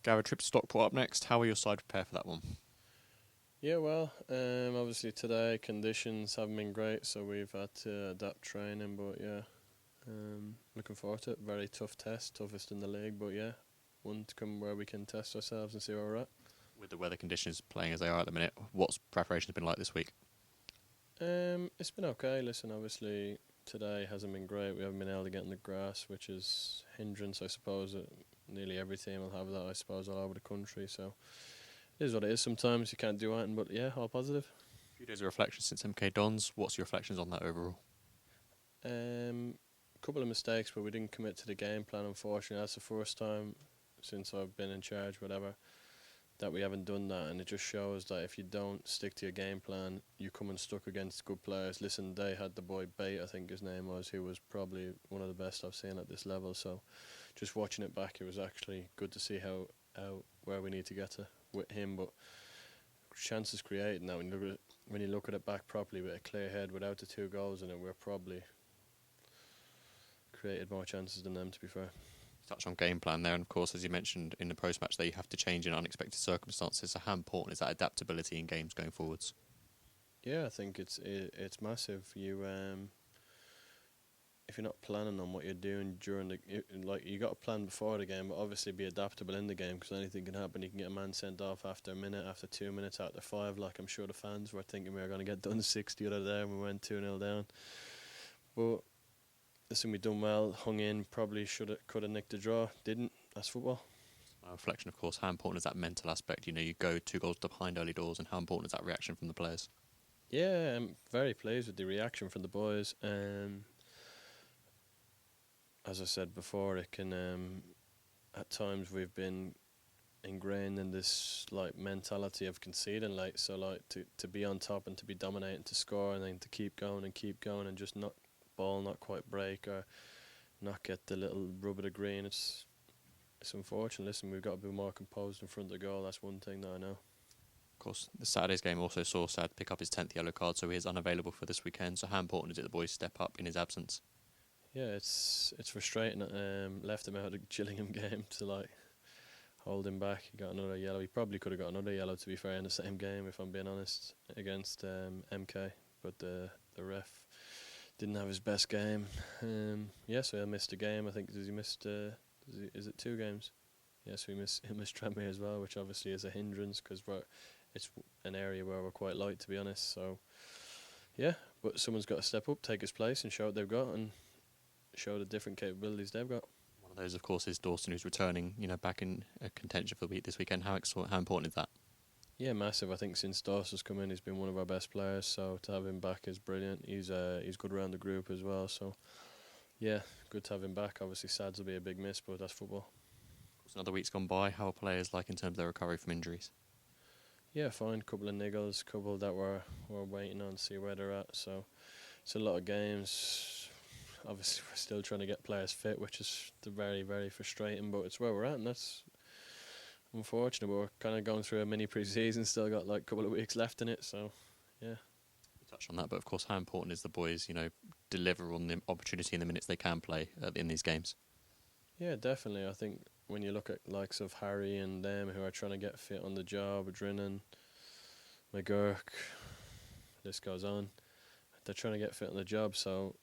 Gavin, trip to Stockport up next. How will your side prepare for that one? Yeah, well, obviously today conditions haven't been great, so we've had to adapt training. But yeah, looking forward to it. Very tough test, toughest in the league. But yeah, one to come where we can test ourselves and see where we're at. With the weather conditions playing as they are at the minute, what's preparations been like this week? It's been okay. Listen, obviously today hasn't been great. We haven't been able to get in the grass, which is hindrance, I suppose. Nearly every team will have that, I suppose, all over the country. So it is what it is. Sometimes you can't do anything, but yeah, all positive. A few days of reflection since MK Dons. What's your reflections on that overall? Couple of mistakes, but we didn't commit to the game plan. Unfortunately, that's the first time since I've been in charge, whatever, that we haven't done that, and it just shows that if you don't stick to your game plan, you come unstuck against good players. Listen, they had the boy Bate, I think his name was, who was probably one of the best I've seen at this level. So, just watching it back, it was actually good to see how where we need to get to with him. But chances created now, when you look at it back properly with a clear head, without the 2 goals in it, we're probably created more chances than them, to be fair. Touch on game plan there, and of course, as you mentioned in the post-match, that you have to change in unexpected circumstances. So how important is that adaptability in games going forwards? Yeah, I think it's massive. If you're not planning on what you're doing during you got to plan before the game, but obviously be adaptable in the game, because anything can happen. You can get a man sent off after a minute, after 2 minutes, after 5. Like I'm sure the fans were thinking we were going to get done 60 the other day, and we went 2-0 down. But listen, we done well, hung in. Probably could have nicked a draw. Didn't. That's football. My reflection, of course, how important is that mental aspect? You know, you go 2 goals behind early doors, and how important is that reaction from the players? Yeah, I'm very pleased with the reaction from the boys. As I said before, it can at times we've been ingrained in this like mentality of conceding late. So like to be on top and to be dominating, to score, and then to keep going and just not quite break or not get the little rub of the green. It's unfortunate. Listen, we've got to be more composed in front of the goal. That's one thing that I know. Of course, the Saturday's game also saw Sad pick up his 10th yellow card, so he is unavailable for this weekend. So how important is it the boys step up in his absence? Yeah, it's frustrating. Left him out of the Gillingham game to like hold him back. He got another yellow. He probably could have got another yellow, to be fair, in the same game, if I'm being honest, against MK. But the ref didn't have his best game. So he missed a game. I think he missed? Is it 2 games? Yes, he missed Tranmere as well, which obviously is a hindrance because it's an area where we're quite light, to be honest. So yeah, but someone's got to step up, take his place, and show what they've got, and show the different capabilities they've got. One of those, of course, is Dawson, who's returning, back in contention for the week this weekend. How important is that? Yeah, massive. I think since Dawson's come in, he's been one of our best players. So to have him back is brilliant. He's good around the group as well. So yeah, good to have him back. Obviously, Sads will be a big miss, but that's football. Another week's gone by. How are players like in terms of their recovery from injuries? Yeah, fine. Couple of niggles, couple that we're waiting on to see where they're at. So it's a lot of games. Obviously, we're still trying to get players fit, which is very, very frustrating. But it's where we're at, and that's unfortunate. But we're kind of going through a mini pre-season. Still got like a couple of weeks left in it. So yeah. We touched on that, but of course, how important is the boys, deliver on the opportunity in the minutes they can play in these games? Yeah, definitely. I think when you look at likes of Harry and them who are trying to get fit on the job, Drinnan, McGurk, this goes on. They're trying to get fit on the job, so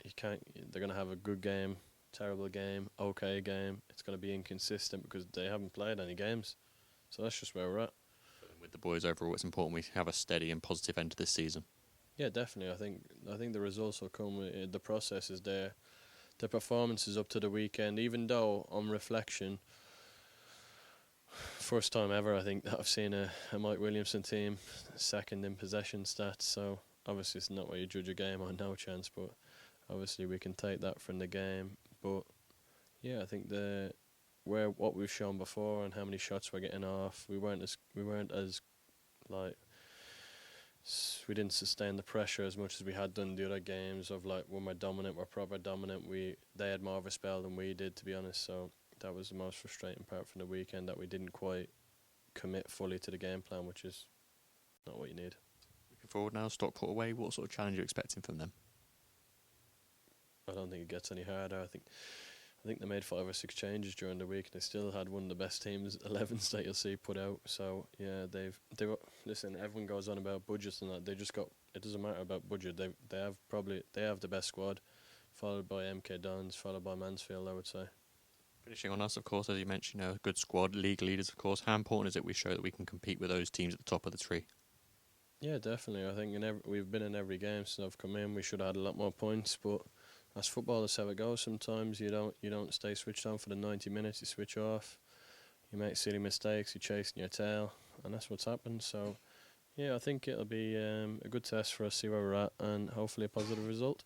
they're going to have a good game, terrible game, okay game. It's going to be inconsistent because they haven't played any games. So that's just where we're at. With the boys overall, it's important we have a steady and positive end to this season. Yeah, definitely. I think the results will come. The process is there. The performance is up to the weekend, even though on reflection, first time ever I think that I've seen a Mike Williamson team second in possession stats. So obviously it's not where you judge a game on, no chance, but obviously we can take that from the game. But yeah, I think what we've shown before and how many shots we're getting off, we weren't as like, we didn't sustain the pressure as much as we had done the other games of like when we're dominant, we're proper dominant. They had more of a spell than we did, to be honest. So that was the most frustrating part from the weekend, that we didn't quite commit fully to the game plan, which is not what you need. Looking forward now, Stockport away, what sort of challenge are you expecting from them? I don't think it gets any harder. I think I think they made 5 or 6 changes during the week, and they still had one of the best teams 11s that you'll see put out. So yeah, they were, listen. Everyone goes on about budgets and that. They just got. It doesn't matter about budget. They have the best squad, followed by MK Dons, followed by Mansfield, I would say. Finishing on us, of course, as you mentioned, a good squad, league leaders, of course. How important is it we show that we can compete with those teams at the top of the tree? Yeah, definitely. I think we've been in every game since I've come in. We should have had a lot more points, but that's football. That's how it goes. Sometimes you don't stay switched on for the 90 minutes. You switch off. You make silly mistakes. You're chasing your tail, and that's what's happened. So, yeah, I think it'll be a good test for us, see where we're at, and hopefully a positive result.